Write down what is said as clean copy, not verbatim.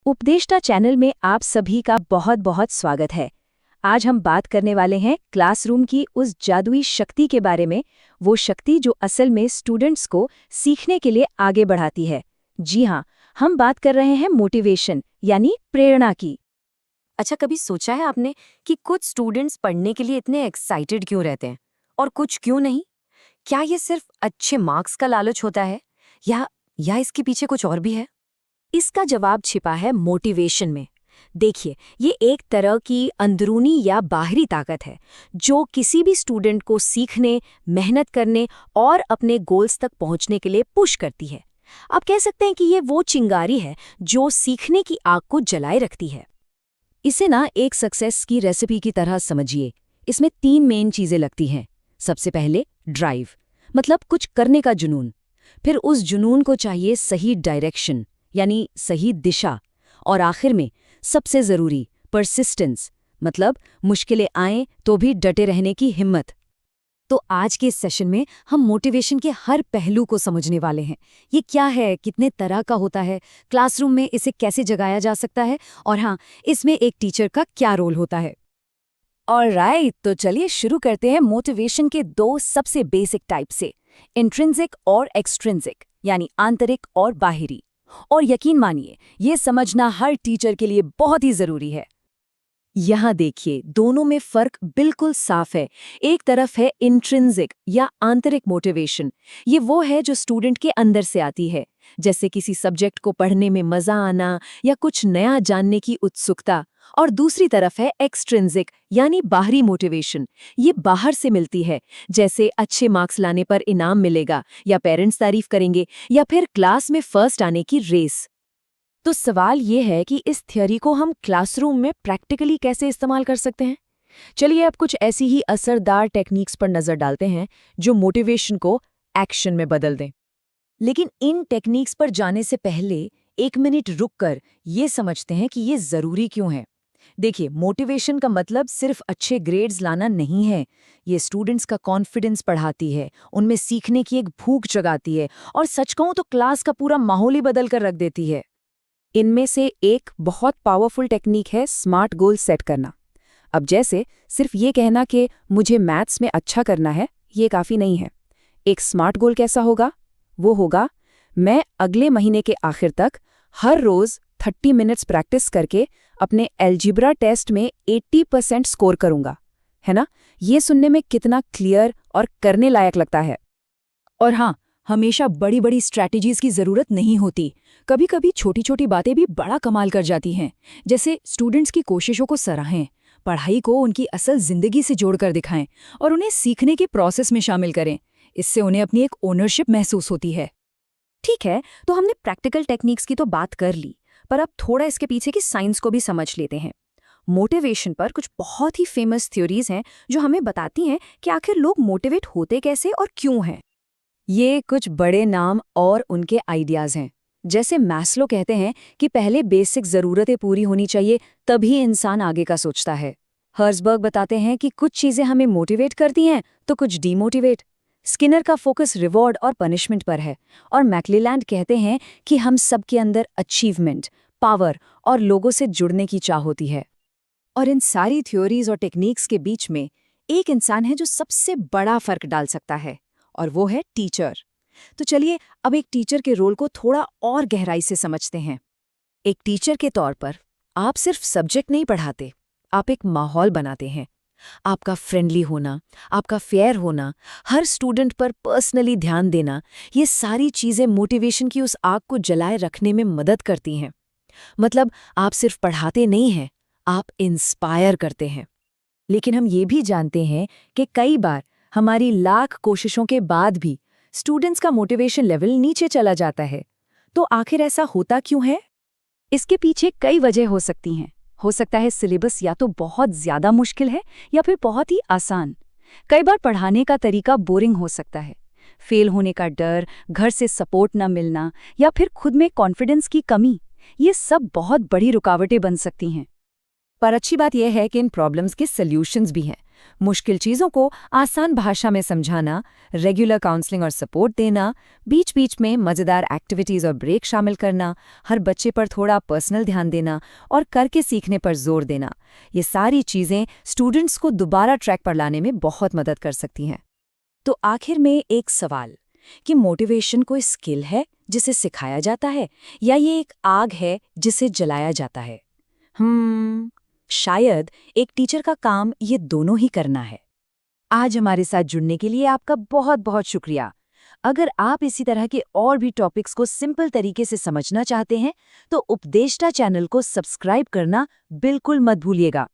उपदेष्टा channel में आप सभी का बहुत बहुत स्वागत है। आज हम बात करने वाले हैं क्लासरूम की उस जादुई शक्ति के बारे में, वो शक्ति जो असल में स्टूडेंट्स को सीखने के लिए आगे बढ़ाती है। जी हाँ, हम बात कर रहे हैं मोटिवेशन यानी प्रेरणा की। अच्छा, कभी सोचा है आपने कि कुछ स्टूडेंट्स पढ़ने के लिए इतने एक्साइटेड क्यों रहते हैं और कुछ क्यों नहीं? क्या ये सिर्फ अच्छे मार्क्स का लालच होता है या इसके पीछे कुछ और भी है? इसका जवाब छिपा है मोटिवेशन में। देखिए, ये एक तरह की अंदरूनी या बाहरी ताकत है जो किसी भी स्टूडेंट को सीखने, मेहनत करने और अपने गोल्स तक पहुंचने के लिए पुश करती है। आप कह सकते हैं कि ये वो चिंगारी है जो सीखने की आग को जलाए रखती है। इसे एक सक्सेस की रेसिपी की तरह समझिए। इसमें 3 मेन चीजें लगती हैं। सबसे पहले ड्राइव, मतलब कुछ करने का जुनून। फिर उस जुनून को चाहिए सही डायरेक्शन यानी सही दिशा, और आखिर में सबसे जरूरी परसिस्टेंस, मतलब मुश्किलें आएं तो भी डटे रहने की हिम्मत। तो आज के इस सेशन में हम मोटिवेशन के हर पहलू को समझने वाले हैं। ये क्या है, कितने तरह का होता है, क्लासरूम में इसे कैसे जगाया जा सकता है, और हाँ, इसमें एक टीचर का क्या रोल होता है। ऑलराइट, तो चलिए शुरू करते हैं मोटिवेशन के 2 सबसे बेसिक टाइप से, इंट्रिंसिक और एक्सट्रिंसिक, यानी आंतरिक और बाहरी। और यकीन मानिए, ये समझना हर टीचर के लिए बहुत ही जरूरी है। यहाँ देखिए, दोनों में फर्क बिल्कुल साफ है। एक तरफ है इंट्रिंसिक या आंतरिक मोटिवेशन। ये वो है जो स्टूडेंट के अंदर से आती है, जैसे किसी सब्जेक्ट को पढ़ने में मजा आना या कुछ नया जानने की उत्सुकता। और दूसरी तरफ है एक्सट्रिंसिक यानी बाहरी मोटिवेशन। ये बाहर से मिलती है, जैसे अच्छे मार्क्स लाने पर इनाम मिलेगा, या पेरेंट्स तारीफ करेंगे, या फिर क्लास में फर्स्ट आने की रेस। तो सवाल ये है कि इस थ्योरी को हम क्लासरूम में प्रैक्टिकली कैसे इस्तेमाल कर सकते हैं। चलिए अब कुछ ऐसी ही असरदार टेक्निक्स पर नजर डालते हैं जो मोटिवेशन को एक्शन में बदल दें। लेकिन इन टेक्निक्स पर जाने से पहले 1 मिनट रुककर ये समझते हैं कि ये जरूरी क्यों है। देखिए, मोटिवेशन का मतलब सिर्फ अच्छे ग्रेड्स लाना नहीं है। ये स्टूडेंट्स का कॉन्फिडेंस बढ़ाती है, उनमें सीखने की एक भूख जगाती है, और सच कहूं तो क्लास का पूरा माहौल ही बदल कर रख देती है। इनमें से एक बहुत पावरफुल टेक्निक है स्मार्ट गोल सेट करना। अब जैसे सिर्फ ये कहना कि मुझे मैथ्स में अच्छा करना है, ये काफ़ी नहीं है। एक स्मार्ट गोल कैसा होगा? वो होगा, मैं अगले महीने के आखिर तक हर रोज़ 30 मिनट्स प्रैक्टिस करके अपने अलजेब्रा टेस्ट में 80% स्कोर करूंगा। है ना? ये सुनने में कितना क्लियर और करने लायक लगता है। और हाँ, हमेशा बड़ी बड़ी स्ट्रैटेजीज की जरूरत नहीं होती। कभी कभी छोटी छोटी बातें भी बड़ा कमाल कर जाती हैं। जैसे स्टूडेंट्स की कोशिशों को सराहें, पढ़ाई को उनकी असल जिंदगी से जोड़कर दिखाएं, और उन्हें सीखने के प्रोसेस में शामिल करें। इससे उन्हें अपनी एक ओनरशिप महसूस होती है। ठीक है, तो हमने प्रैक्टिकल टेक्निक्स की तो बात कर ली, पर अब थोड़ा इसके पीछे की साइंस को भी समझ लेते हैं। मोटिवेशन पर कुछ बहुत ही फेमस थ्योरीज हैं जो हमें बताती हैं कि आखिर लोग मोटिवेट होते कैसे और क्यों हैं। ये कुछ बड़े नाम और उनके आइडियाज हैं। जैसे मैस्लो कहते हैं कि पहले बेसिक जरूरतें पूरी होनी चाहिए, तभी इंसान आगे का सोचता है। हर्जबर्ग बताते हैं कि कुछ चीजें हमें मोटिवेट करती हैं तो कुछ डीमोटिवेट। स्किनर का फोकस रिवॉर्ड और पनिशमेंट पर है, और मैक्लेलैंड कहते हैं कि हम सबके अंदर अचीवमेंट, पावर और लोगों से जुड़ने की चाह होती है। और इन सारी थ्योरीज और टेक्निक्स के बीच में एक इंसान है जो सबसे बड़ा फर्क डाल सकता है, और वो है टीचर। तो चलिए अब एक टीचर के रोल को थोड़ा और गहराई से समझते हैं। एक टीचर के तौर पर आप सिर्फ सब्जेक्ट नहीं पढ़ाते, आप एक माहौल बनाते हैं। आपका फ्रेंडली होना, आपका फेयर होना, हर स्टूडेंट पर पर्सनली ध्यान देना, ये सारी चीजें मोटिवेशन की उस आग को जलाए रखने में मदद करती हैं। मतलब आप सिर्फ पढ़ाते नहीं हैं, आप इंस्पायर करते हैं। लेकिन हम ये भी जानते हैं कि कई बार हमारी लाख कोशिशों के बाद भी स्टूडेंट्स का मोटिवेशन लेवल नीचे चला जाता है। तो आखिर ऐसा होता क्यों है? इसके पीछे कई वजह हो सकती हैं। हो सकता है सिलेबस या तो बहुत ज्यादा मुश्किल है या फिर बहुत ही आसान। कई बार पढ़ाने का तरीका बोरिंग हो सकता है। फेल होने का डर, घर से सपोर्ट न मिलना, या फिर खुद में कॉन्फिडेंस की कमी, ये सब बहुत बड़ी रुकावटें बन सकती हैं। पर अच्छी बात यह है कि इन प्रॉब्लम्स के सॉल्यूशंस भी हैं। मुश्किल चीज़ों को आसान भाषा में समझाना, रेगुलर काउंसलिंग और सपोर्ट देना, बीच-बीच में मज़ेदार एक्टिविटीज़ और ब्रेक शामिल करना, हर बच्चे पर थोड़ा पर्सनल ध्यान देना और करके सीखने पर जोर देना, ये सारी चीज़ें स्टूडेंट्स को दोबारा ट्रैक पर लाने में बहुत मदद कर सकती हैं। तो आखिर में एक सवाल कि मोटिवेशन कोई स्किल है जिसे सिखाया जाता है या ये एक आग है जिसे जलाया जाता है? शायद एक टीचर का काम ये दोनों ही करना है। आज हमारे साथ जुड़ने के लिए आपका बहुत बहुत शुक्रिया। अगर आप इसी तरह के और भी टॉपिक्स को सिंपल तरीके से समझना चाहते हैं तो उपदेष्टा चैनल को सब्सक्राइब करना बिल्कुल मत भूलिएगा।